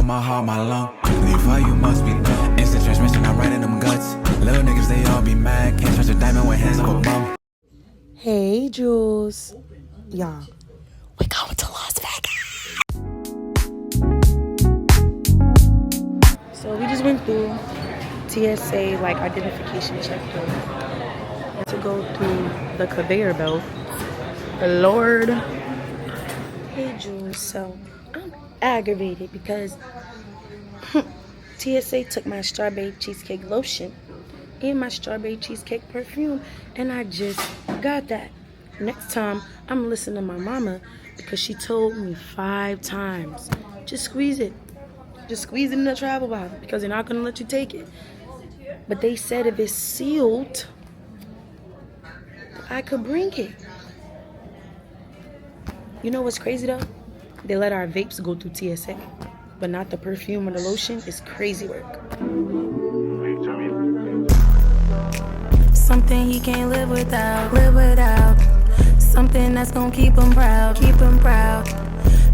heart, my lung. Leave for you must be done. Instant transmission, I'm right in them guts. Little niggas, they all be mad. Can't touch a diamond with hands of a bum. Hey, Jules. Y'all, we going to Las Vegas. So we just went through TSA, like, identification check to go through the conveyor belt. Lord. Hey, Jules. So I'm aggravated because TSA took my strawberry cheesecake lotion and my strawberry cheesecake perfume, and I just got that. Next time, I'm listening to my mama because she told me 5 times, just squeeze it. Just squeeze it in the travel bottle because they're not going to let you take it. But they said if it's sealed, I could bring it. You know what's crazy though? They let our vapes go through TSA, but not the perfume or the lotion. It's crazy work. Something he can't live without. Something that's gonna keep him proud.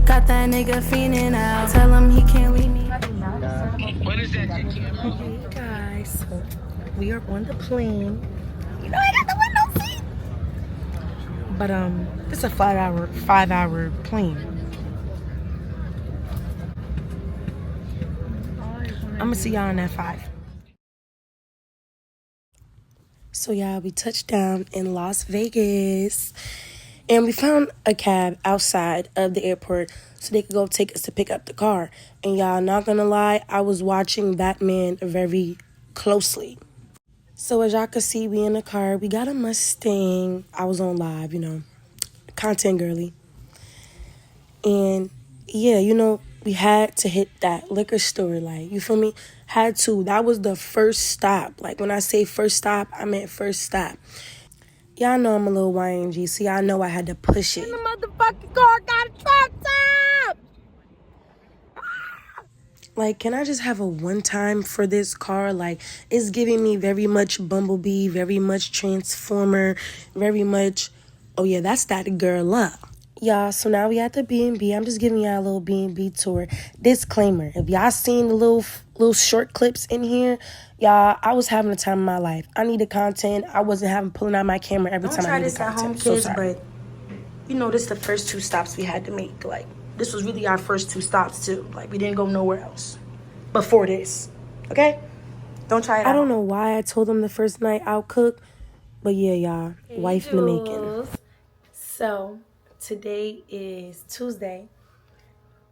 Got that nigga fiending out. Tell him he can't leave me. What is that? Hey guys, so we are on the plane. You know I got the window seat. But it's a 5-hour plane. I'm gonna see y'all in that 5. So y'all, we touched down in Las Vegas, and we found a cab outside of the airport so they could go take us to pick up the car. And y'all, not gonna lie, I was watching that man very closely. So as y'all could see, we in the car. We got a Mustang. I was on live, content girly. And yeah, we had to hit that liquor store, like, you feel me? Had to. That was the first stop. Like, when I say first stop, I meant first stop. Y'all know I'm a little YNG, so y'all know I had to push it. The motherfucking car got a truck top. Like, can I just have a one time for this car? Like, it's giving me very much Bumblebee, very much Transformer, very much, oh yeah, that's that girl up. Y'all, so now we at the B&B. I'm just giving y'all a little B&B tour. Disclaimer, if y'all seen the little short clips in here, y'all, I was having the time of my life. I needed content. I wasn't pulling out my camera every time I needed content. Don't try this at home, kids, but this is the first 2 stops we had to make. Like, this was really our first 2 stops, too. Like, we didn't go nowhere else before this, okay? Don't try it out. I don't know why I told them the first night I'll cook, but yeah, y'all, hey, wife in the making. So today is Tuesday.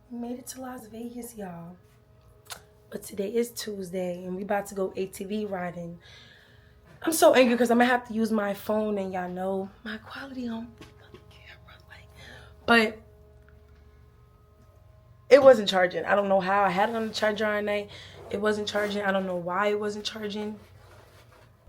We made it to Las Vegas, y'all. But today is Tuesday, and we about to go ATV riding. I'm so angry because I'm going to have to use my phone, and y'all know my quality on the camera. But it wasn't charging. I don't know how. I had it on the charger all night. It wasn't charging. I don't know why it wasn't charging.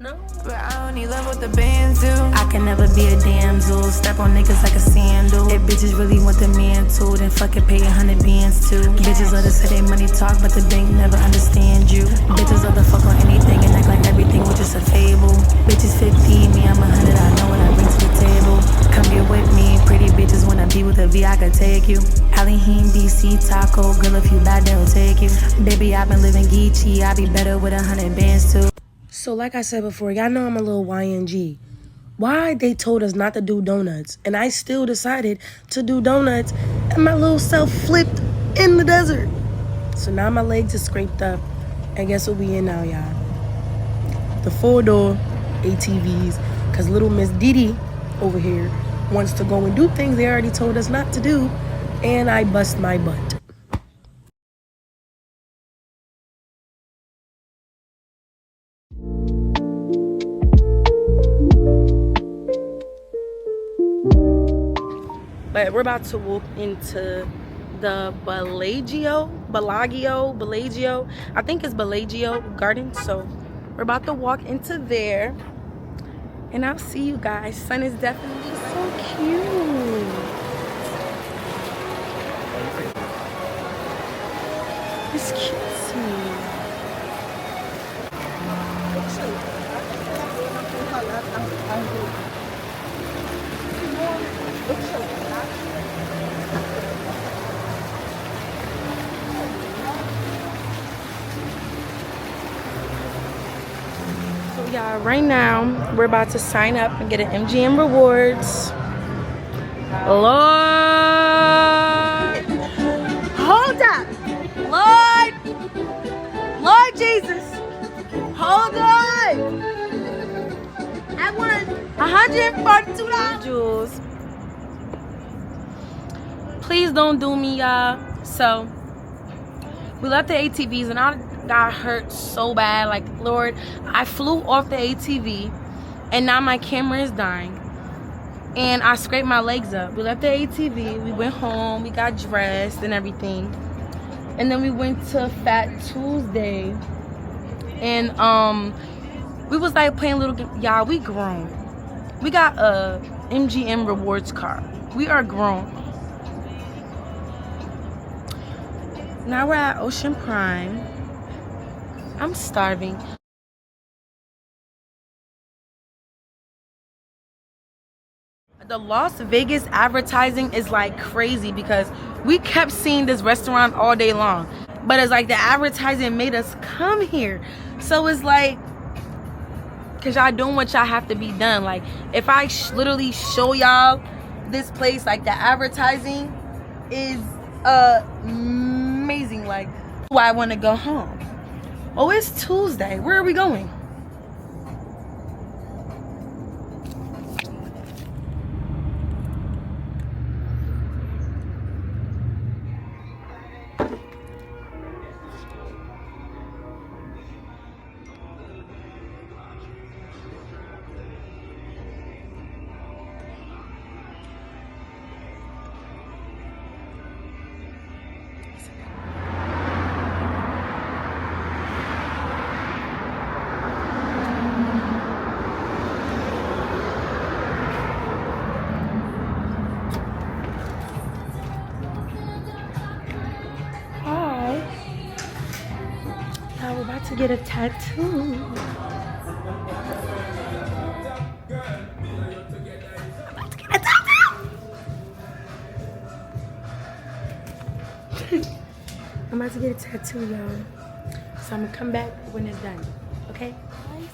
No. But I only love what the bands do. I can never be a damsel. Step on niggas like a sandal. If bitches really want the man too, then fucking pay 100 bands too. Bitches love to say they money talk, but the bank never understand you. Bitches love to fuck on anything and act like everything was just a fable. Bitches 50, me I'm 100. I know what I bring to the table. Come get with me, pretty bitches wanna be with a V, I could take you. Alihim, BC, Taco, girl if you bad, they'll take you. Baby, I've been living Geechee, I be better with 100 bands too. So like I said before, y'all know I'm a little YNG. Why they told us not to do donuts, and I still decided to do donuts, and my little self flipped in the desert. So now my legs are scraped up, and guess what we in now, y'all? The 4-door ATVs, because little Miss Didi over here wants to go and do things they already told us not to do, and I bust my butt. But we're about to walk into the Bellagio. I think it's Bellagio Garden. So we're about to walk into there. And I'll see you guys. Sun is definitely so cute. It's cutesy. Y'all, right now we're about to sign up and get an MGM rewards. Lord, hold up. Lord Jesus, hold on. I won $142. Jewels, please don't do me, y'all. So we left the ATVs and I got hurt so bad. Like, Lord, I flew off the ATV and now my camera is dying and I scraped my legs up. We left the ATV, we went home, we got dressed and everything, and then we went to Fat Tuesday and we was like playing little, y'all, we grown. We got a MGM rewards card. We are grown. Now we're at Ocean Prime. I'm starving. The Las Vegas advertising is like crazy because we kept seeing this restaurant all day long. But it's like the advertising made us come here. So it's like, because y'all doing what y'all have to be done. Like, if I literally show y'all this place, like the advertising is amazing. Like, why I want to go home. Oh, it's Tuesday. Where are we going? We're about to get a tattoo. I'm about to get a tattoo. I'm about to get a tattoo, y'all. So I'm gonna come back when it's done. Okay? Nice.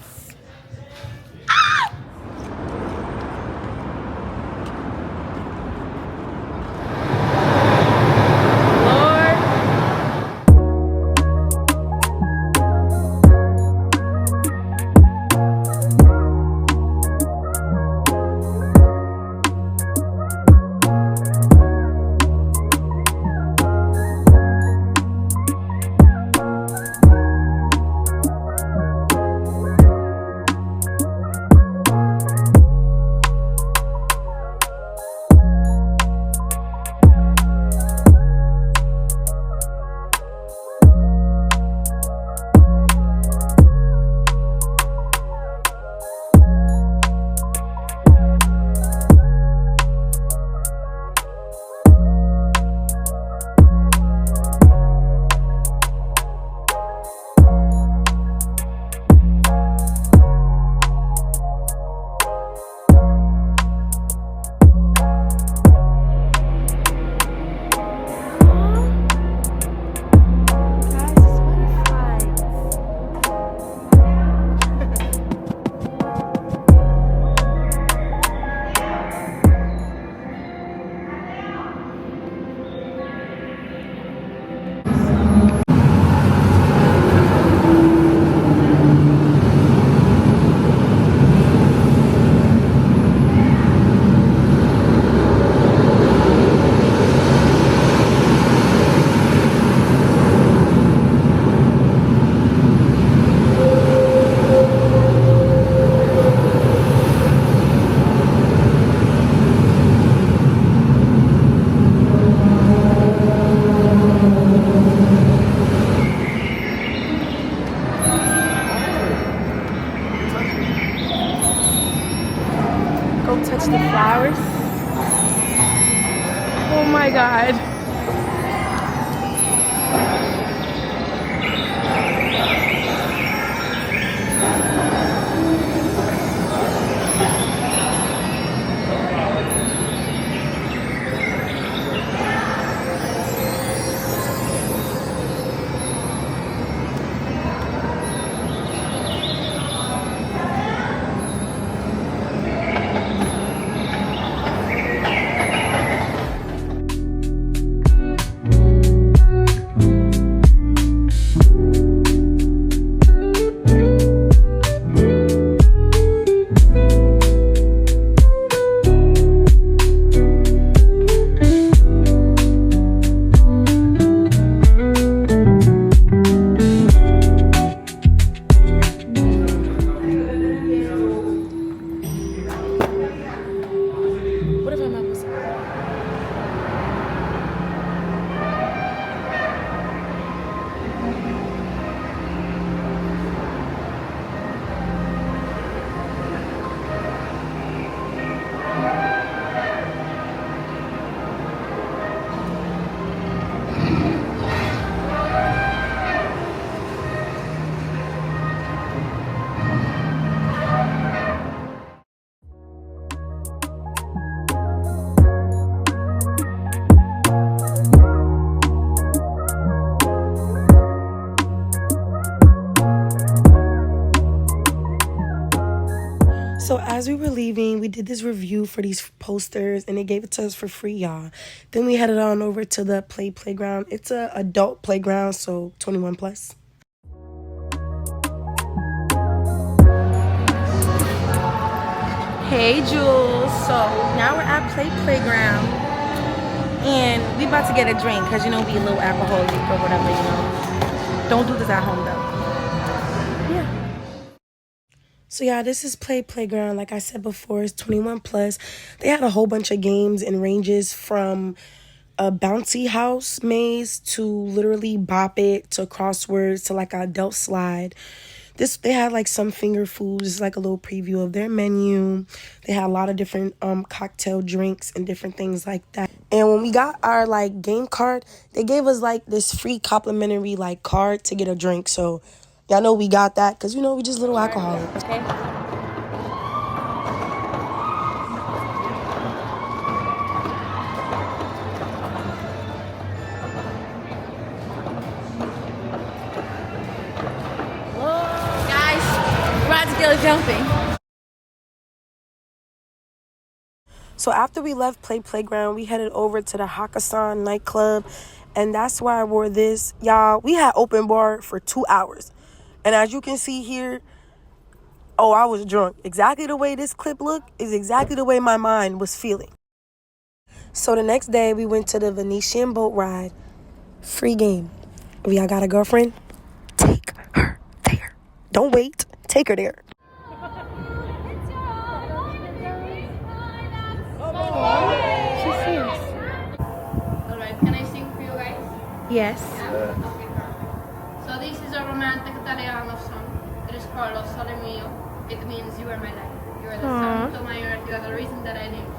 So as we were leaving, we did this review for these posters and they gave it to us for free, y'all. Then we headed on over to the playground. It's a adult playground, so 21 plus. Hey Jules, so now we're at Playground and we about to get a drink because you know we a little alcoholic or whatever, you know. Don't do this at home though. Yeah. So yeah, this is Playground. Like I said before, it's 21 plus. They had a whole bunch of games and ranges from a bouncy house maze to literally bop it to crosswords to like an adult slide. They had like some finger foods. It's like a little preview of their menu. They had a lot of different cocktail drinks and different things like that. And when we got our like game card, they gave us like this free complimentary like card to get a drink. So y'all know we got that because you know we just little alcoholics. Okay. Jumping. So after we left Playground, we headed over to the Hakkasan Nightclub, and that's why I wore this. Y'all, we had open bar for 2 hours. And as you can see here, oh, I was drunk. Exactly the way this clip looked is exactly the way my mind was feeling. So the next day, we went to the Venetian boat ride. Free game. If y'all got a girlfriend, take her there. Don't wait. Take her there. She's serious. Alright, can I sing for you guys? Yes. Yeah? Okay. So this is a romantic Italiano song. It is called Lo Sole Mio. It means you are my life. You are the sun to my earth. You are the reason that I live.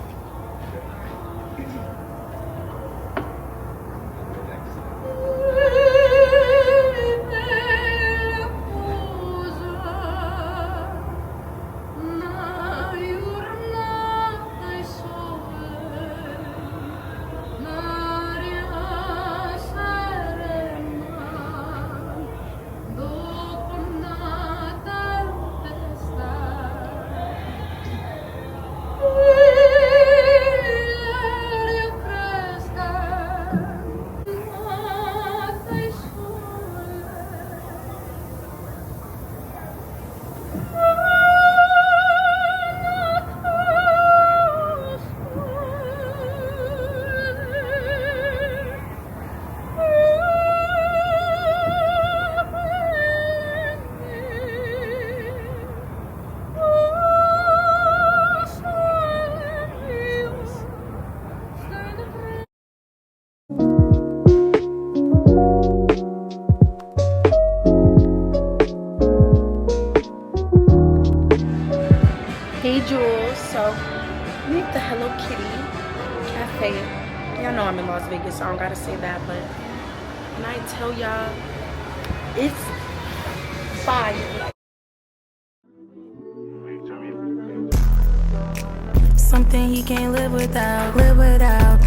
Hey Jules, so we at the Hello Kitty Cafe. Y'all know I'm in Las Vegas, so I don't gotta say that, but when I tell y'all, it's fire. Something he can't live without.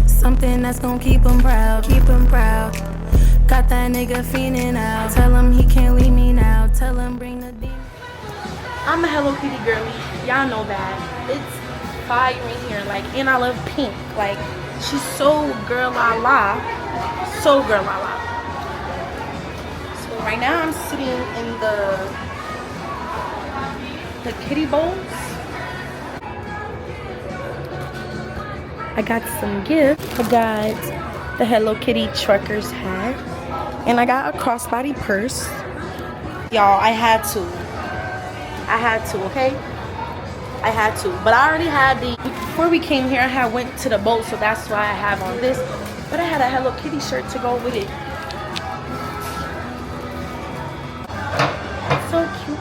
Something that's gonna keep him proud. Got that nigga fiending out. Tell him he can't leave me now. Tell him bring the demon. I'm a Hello Kitty girly. Y'all know that. It's fire in here. Like, and I love pink. Like, she's so girl la la. So girl la la. So right now I'm sitting in the kitty bowls. I got some gifts. I got the Hello Kitty trucker's hat. And I got a crossbody purse. Y'all, I had to, okay? I had to. But I already had before we came here, I had went to the boat, so that's why I have on this. But I had a Hello Kitty shirt to go with it. It's so cute.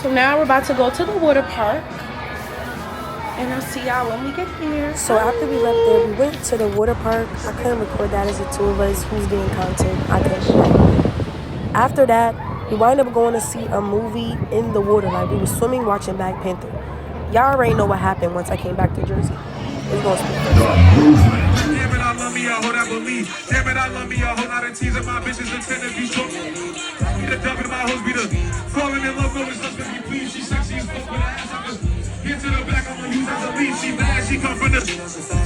So now we're about to go to the water park. And I'll see y'all when we get there. So after we left there, we went to the water park. I couldn't record that as the two of us who's getting content. I couldn't. After that, we wound up going to see a movie in the water. Like, we were swimming, watching Black Panther. Y'all already know what happened once I came back to Jersey. It's gonna speak for itself. Damn it, I love me, I hold out with me. Damn it, I love me, I hold out and tease my bitches and tend to be short. Need a dub in my hoes be the falling in love, no it's just gonna be pleased. She sexy as fuck with her ass. I just get to the back, I'ma use as a lead. She bad, she come from the,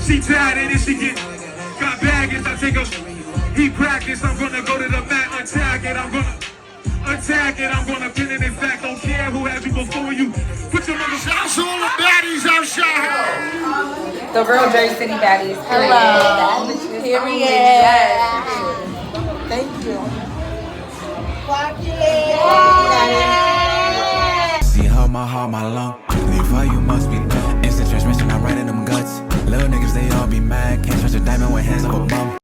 she tired and then she get, got baggage, I take her, he practice, I'm gonna go to the mat, attack it, I'm gonna attack it, I'm gonna pin it. In fact, don't care who had you before you. Put your mother. Shouts to all the baddies outside. The real Jersey City baddies. Hello. Period. Yes. Thank you. See how my heart, my lung. Leave how you must be done. Instant transmission, I'm right in them guts. Little niggas, they all be mad. Can't touch a diamond with hands up a bum.